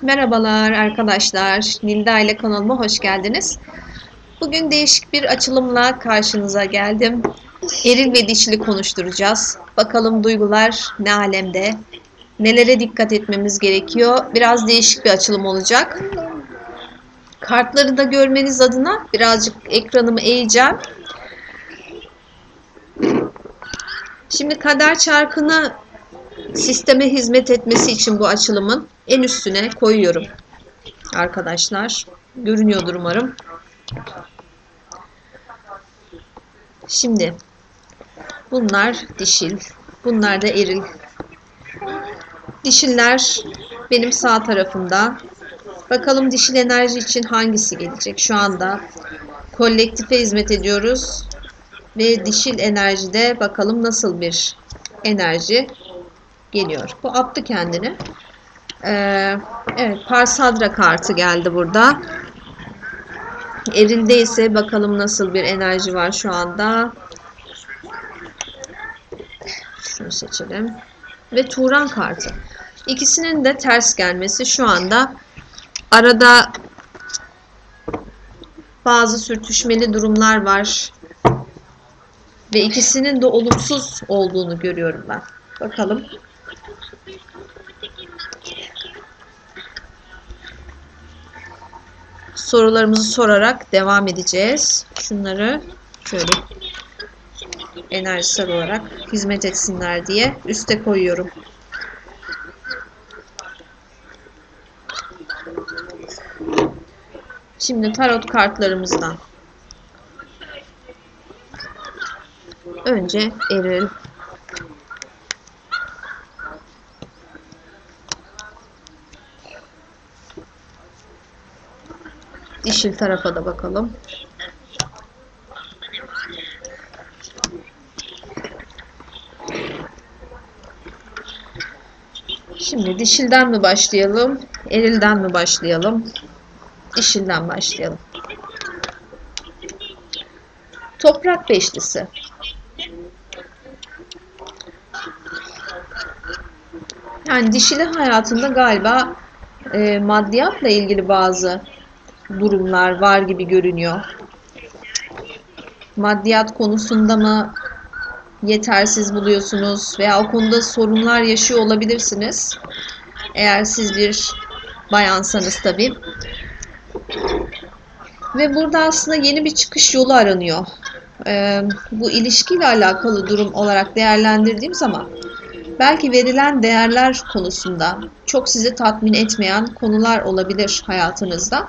Merhabalar arkadaşlar, Nilda ile kanalıma hoş geldiniz. Bugün değişik bir açılımla karşınıza geldim. Eril ve dişili konuşturacağız. Bakalım duygular ne alemde, nelere dikkat etmemiz gerekiyor. Biraz değişik bir açılım olacak. Kartları da görmeniz adına birazcık ekranımı eğeceğim. Şimdi kader çarkını sisteme hizmet etmesi için bu açılımın en üstüne koyuyorum arkadaşlar. Görünüyordur umarım. Şimdi bunlar dişil, bunlar da eril. Dişiller benim sağ tarafımda. Bakalım dişil enerji için hangisi gelecek? Şu anda kolektife hizmet ediyoruz. Ve dişil enerjide bakalım nasıl bir enerji geliyor. Bu attı kendini. Evet, Parsadra kartı geldi burada. Erilde ise bakalım nasıl bir enerji var şu anda. Şunu seçelim. Ve Turan kartı. İkisinin de ters gelmesi şu anda arada bazı sürtüşmeli durumlar var. Ve ikisinin de olumsuz olduğunu görüyorum ben. Bakalım. Sorularımızı sorarak devam edeceğiz. Şunları şöyle enerjisel olarak hizmet etsinler diye üste koyuyorum. Şimdi tarot kartlarımızdan önce eril, dişil tarafa da bakalım. Şimdi dişilden mi başlayalım, erilden mi başlayalım? Dişilden başlayalım. Toprak beşlisi. Yani dişili hayatında galiba maddiyatla ilgili bazı durumlar var gibi görünüyor. Maddiyat konusunda mı yetersiz buluyorsunuz veya o konuda sorunlar yaşıyor olabilirsiniz. Eğer siz bir bayansanız tabii. Ve burada aslında yeni bir çıkış yolu aranıyor. Bu ilişkiyle alakalı durum olarak değerlendirdiğim zaman belki verilen değerler konusunda çok sizi tatmin etmeyen konular olabilir hayatınızda.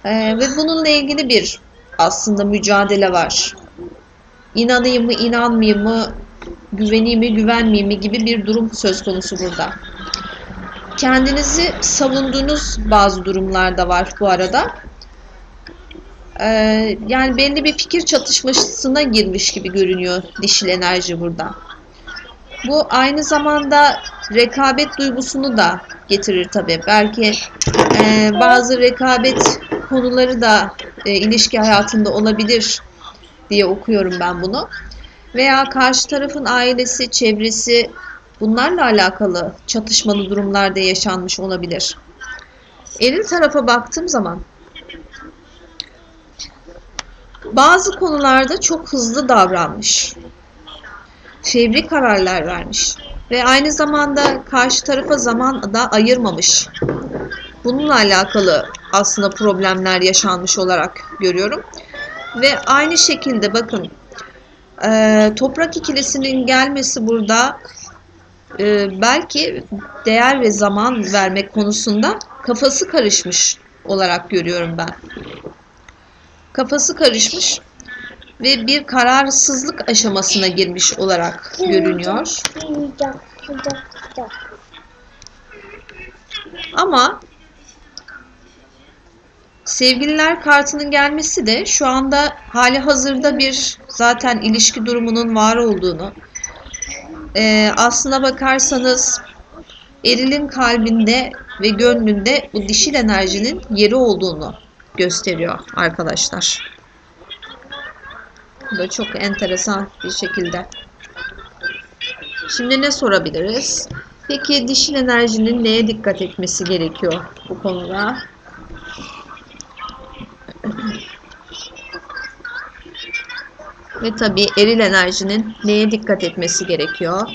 Ve bununla ilgili bir aslında mücadele var. İnanayım mı, inanmayayım mı, güveneyim mi, güvenmeyeyim mi gibi bir durum söz konusu burada. Kendinizi savunduğunuz bazı durumlar da var bu arada. Yani belli bir fikir çatışmasına girmiş gibi görünüyor dişil enerji burada. Bu aynı zamanda rekabet duygusunu da getirir tabii. Belki bazı rekabet konuları da ilişki hayatında olabilir diye okuyorum ben bunu. Veya karşı tarafın ailesi, çevresi bunlarla alakalı çatışmalı durumlarda yaşanmış olabilir. Eril tarafa baktığım zaman bazı konularda çok hızlı davranmış. Fevri kararlar vermiş. Ve aynı zamanda karşı tarafa zaman da ayırmamış. Bununla alakalı aslında problemler yaşanmış olarak görüyorum. Ve aynı şekilde bakın toprak ikilisinin gelmesi burada belki değer ve zaman vermek konusunda kafası karışmış olarak görüyorum ben. Kafası karışmış ve bir kararsızlık aşamasına girmiş olarak görünüyor. Ama sevgililer kartının gelmesi de şu anda hali hazırda bir zaten ilişki durumunun var olduğunu, aslına bakarsanız erilin kalbinde ve gönlünde bu dişil enerjinin yeri olduğunu gösteriyor arkadaşlar. Bu da çok enteresan bir şekilde. Şimdi ne sorabiliriz? Peki dişil enerjinin neye dikkat etmesi gerekiyor bu konuda? Ve tabii eril enerjinin neye dikkat etmesi gerekiyor?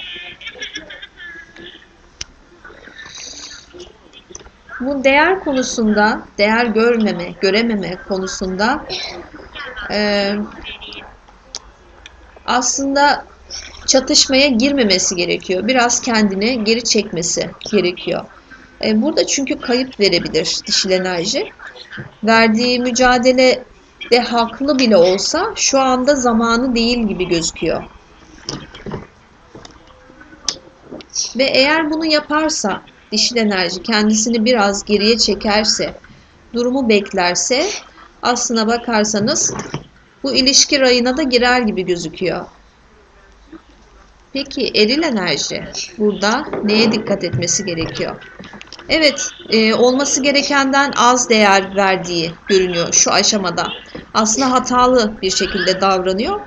Bu değer konusunda, değer görmeme, görememe konusunda aslında çatışmaya girmemesi gerekiyor. Biraz kendini geri çekmesi gerekiyor. Burada çünkü kayıp verebilir dişil enerji. Verdiği mücadele de haklı bile olsa şu anda zamanı değil gibi gözüküyor. Ve eğer bunu yaparsa, dişil enerji kendisini biraz geriye çekerse, durumu beklerse, aslına bakarsanız bu ilişki rayına da girer gibi gözüküyor. Peki eril enerji burada neye dikkat etmesi gerekiyor? Evet, olması gerekenden az değer verdiği görünüyor şu aşamada. Aslında hatalı bir şekilde davranıyor.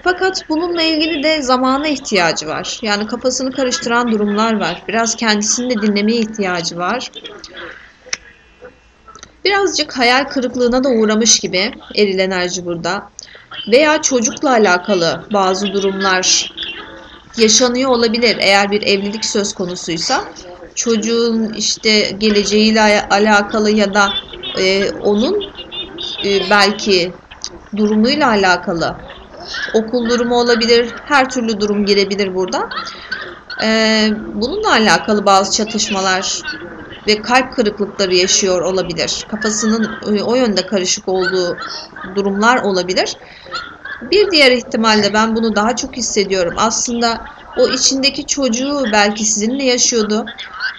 Fakat bununla ilgili de zamana ihtiyacı var. Yani kafasını karıştıran durumlar var. Biraz kendisini de dinlemeye ihtiyacı var. Birazcık hayal kırıklığına da uğramış gibi eril enerji burada. Veya çocukla alakalı bazı durumlar yaşanıyor olabilir. Eğer bir evlilik söz konusuysa çocuğun işte geleceğiyle alakalı ya da onun belki durumuyla alakalı okul durumu olabilir. Her türlü durum girebilir burada. Bununla alakalı bazı çatışmalar ve kalp kırıklıkları yaşıyor olabilir. Kafasının o yönde karışık olduğu durumlar olabilir. Bir diğer ihtimalle ben bunu daha çok hissediyorum. Aslında o içindeki çocuğu belki sizinle yaşıyordu.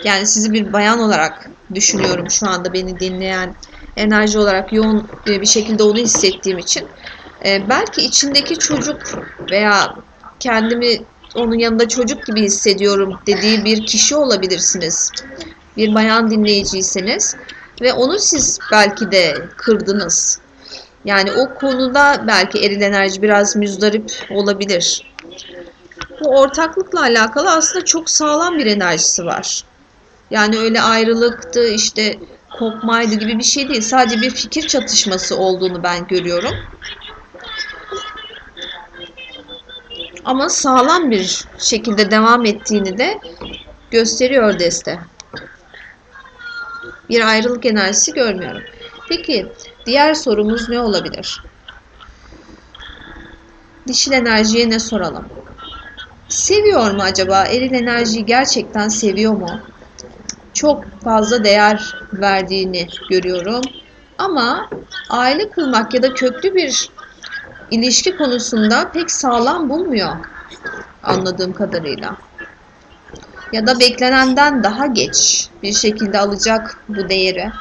Yani sizi bir bayan olarak düşünüyorum şu anda beni dinleyen, enerji olarak yoğun bir şekilde onu hissettiğim için. Belki içindeki çocuk veya kendimi onun yanında çocuk gibi hissediyorum dediği bir kişi olabilirsiniz. Bir bayan dinleyiciyseniz ve onu siz belki de kırdınız. Yani o konuda belki eril enerji biraz müzdarip olabilir. Bu ortaklıkla alakalı aslında çok sağlam bir enerjisi var. Yani öyle ayrılıktı, işte kopmaydı gibi bir şey değil. Sadece bir fikir çatışması olduğunu ben görüyorum. Ama sağlam bir şekilde devam ettiğini de gösteriyor deste. Bir ayrılık enerjisi görmüyorum. Peki diğer sorumuz ne olabilir? Dişil enerjiye ne soralım? Seviyor mu acaba? Eril enerjiyi gerçekten seviyor mu? Çok fazla değer verdiğini görüyorum. Ama aile kurmak ya da köklü bir ilişki konusunda pek sağlam bulmuyor anladığım kadarıyla. Ya da beklenenden daha geç bir şekilde alacak bu değeri.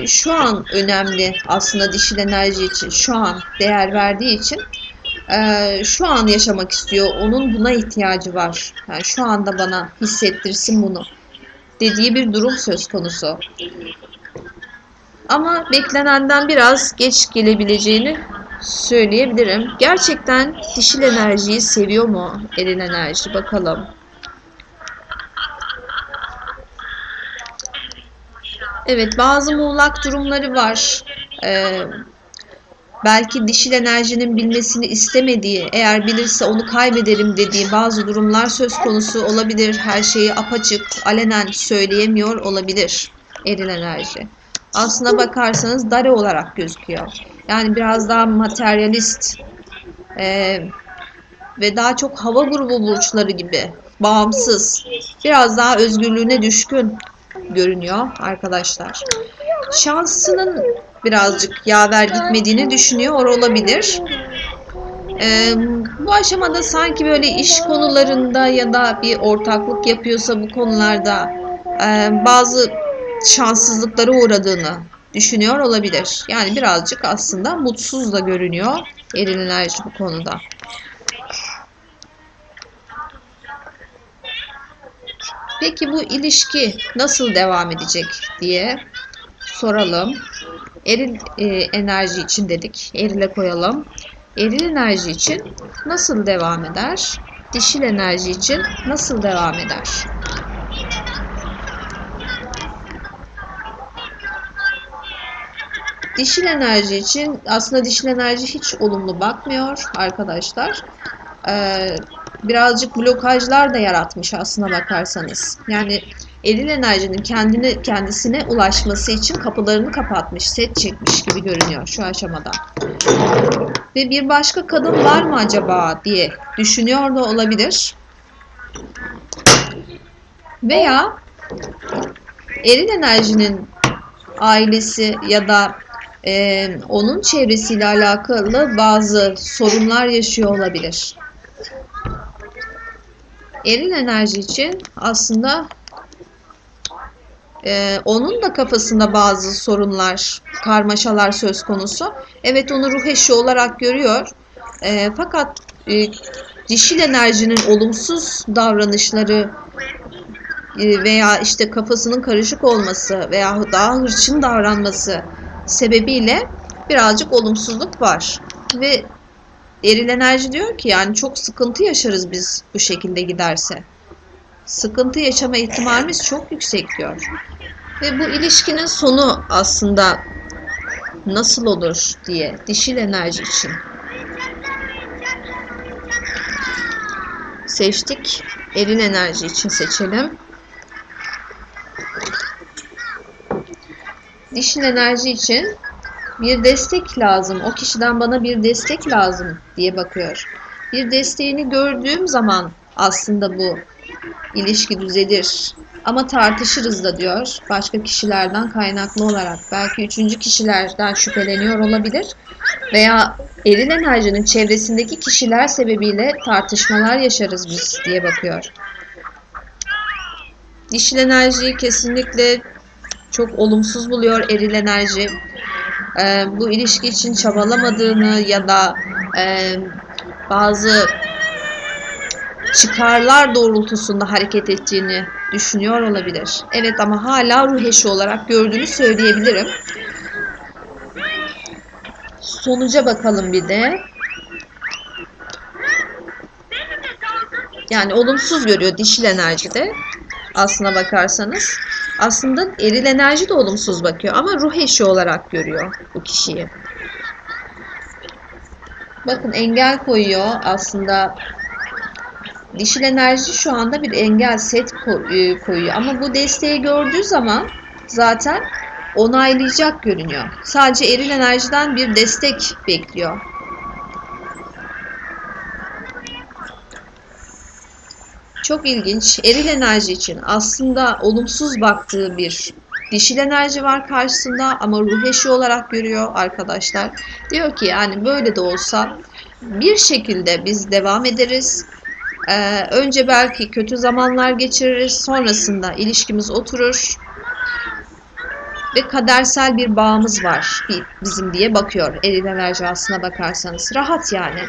Şu an önemli aslında dişil enerji için, şu an değer verdiği için şu an yaşamak istiyor. Onun buna ihtiyacı var. Yani şu anda bana hissettirsin bunu dediği bir durum söz konusu. Ama beklenenden biraz geç gelebileceğini söyleyebilirim. Gerçekten dişil enerjiyi seviyor mu eril enerji? Bakalım. Evet, bazı muğlak durumları var. Belki dişil enerjinin bilmesini istemediği, eğer bilirse onu kaybederim dediği bazı durumlar söz konusu olabilir. Her şeyi apaçık, alenen söyleyemiyor olabilir eril enerji. Aslına bakarsanız dare olarak gözüküyor. Yani biraz daha materyalist ve daha çok hava grubu burçları gibi bağımsız, biraz daha özgürlüğüne düşkün görünüyor arkadaşlar. Şansının birazcık yaver gitmediğini düşünüyor olabilir. Bu aşamada sanki böyle iş konularında ya da bir ortaklık yapıyorsa bu konularda bazı şanssızlıklara uğradığını düşünüyor olabilir. Yani birazcık aslında mutsuz da görünüyor eril enerji bu konuda. Peki bu ilişki nasıl devam edecek diye soralım. Eril enerji için dedik. Erile koyalım. Eril enerji için nasıl devam eder? Dişil enerji için nasıl devam eder? Dişil enerji için aslında dişil enerji hiç olumlu bakmıyor arkadaşlar. Birazcık blokajlar da yaratmış aslına bakarsanız. Yani eril enerjinin kendisine ulaşması için kapılarını kapatmış, set çekmiş gibi görünüyor şu aşamada. Ve bir başka kadın var mı acaba diye düşünüyor da olabilir. Veya eril enerjinin ailesi ya da onun çevresiyle alakalı bazı sorunlar yaşıyor olabilir. Eril enerji için aslında onun da kafasında bazı sorunlar, karmaşalar söz konusu. Evet, onu ruh eşi olarak görüyor. Fakat dişil enerjinin olumsuz davranışları veya işte kafasının karışık olması veya daha hırçın davranması sebebiyle birazcık olumsuzluk var. Ve eril enerji diyor ki yani çok sıkıntı yaşarız biz bu şekilde giderse. Sıkıntı yaşama ihtimalimiz çok yüksek diyor. Ve bu ilişkinin sonu aslında nasıl olur diye dişil enerji için seçtik. Eril enerji için seçelim. Dişil enerji için bir destek lazım. O kişiden bana bir destek lazım diye bakıyor. Bir desteğini gördüğüm zaman aslında bu ilişki düzelir. Ama tartışırız da diyor. Başka kişilerden kaynaklı olarak. Belki üçüncü kişilerden şüpheleniyor olabilir. Veya eril enerjinin çevresindeki kişiler sebebiyle tartışmalar yaşarız biz diye bakıyor. Dişil enerjiyi kesinlikle çok olumsuz buluyor eril enerji. Bu ilişki için çabalamadığını ya da bazı çıkarlar doğrultusunda hareket ettiğini düşünüyor olabilir. Evet, ama hala ruh eşi olarak gördüğünü söyleyebilirim. Sonuca bakalım bir de. Yani olumsuz görüyor dişil enerjide. Aslına bakarsanız. Aslında eril enerji de olumsuz bakıyor ama ruh eşi olarak görüyor bu kişiyi. Bakın, engel koyuyor aslında. Dişil enerji şu anda bir engel set koyuyor ama bu desteği gördüğü zaman zaten onaylayacak görünüyor. Sadece eril enerjiden bir destek bekliyor. Çok ilginç. Eril enerji için aslında olumsuz baktığı bir dişil enerji var karşısında ama ruh eşi olarak görüyor arkadaşlar. Diyor ki yani böyle de olsa bir şekilde biz devam ederiz. Önce belki kötü zamanlar geçiririz. Sonrasında ilişkimiz oturur. Ve kadersel bir bağımız var bizim diye bakıyor eril enerji aslına bakarsanız. Rahat yani.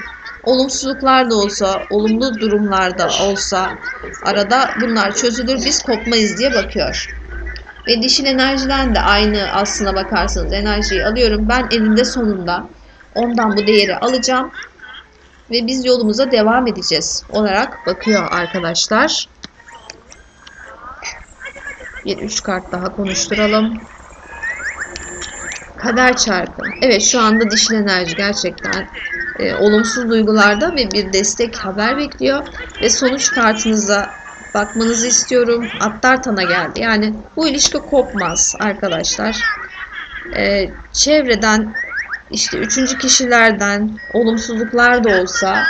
Olumsuzluklar da olsa, olumlu durumlarda olsa arada bunlar çözülür, biz kopmayız diye bakıyor. Ve dişil enerjiden de aynı aslına bakarsanız enerjiyi alıyorum. Ben eninde sonunda ondan bu değeri alacağım ve biz yolumuza devam edeceğiz olarak bakıyor arkadaşlar. Bir 3 kart daha konuşturalım. Kader çarkı. Evet, şu anda dişil enerji gerçekten olumsuz duygularda ve bir destek haber bekliyor. Ve sonuç kartınıza bakmanızı istiyorum. Atlar tana geldi. Yani bu ilişki kopmaz arkadaşlar. Çevreden işte üçüncü kişilerden olumsuzluklar da olsa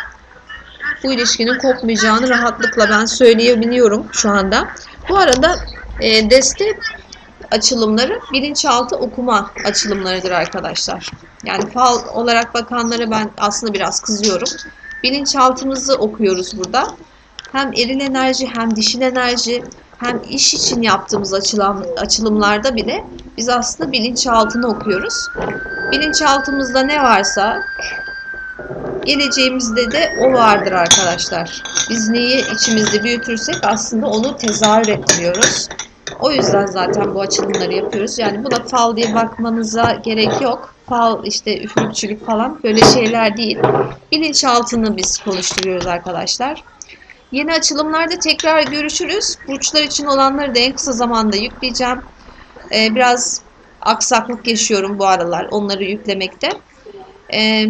bu ilişkinin kopmayacağını rahatlıkla ben söyleyebiliyorum şu anda. Bu arada destek açılımları bilinçaltı okuma açılımlarıdır arkadaşlar. Yani fal olarak bakanlara ben aslında biraz kızıyorum. Bilinçaltımızı okuyoruz burada. Hem eril enerji hem dişil enerji hem iş için yaptığımız açılımlarda bile biz aslında bilinçaltını okuyoruz. Bilinçaltımızda ne varsa geleceğimizde de o vardır arkadaşlar. Biz neyi içimizde büyütürsek aslında onu tezahür ettiriyoruz. O yüzden zaten bu açılımları yapıyoruz. Yani buna fal diye bakmanıza gerek yok. Fal işte üfürükçülük falan böyle şeyler değil. Bilinçaltını biz konuşturuyoruz arkadaşlar. Yeni açılımlarda tekrar görüşürüz. Burçlar için olanları da en kısa zamanda yükleyeceğim. Biraz aksaklık yaşıyorum bu aralar onları yüklemekte. Ee,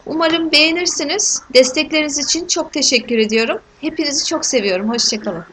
Umarım beğenirsiniz. Destekleriniz için çok teşekkür ediyorum. Hepinizi çok seviyorum. Hoşça kalın.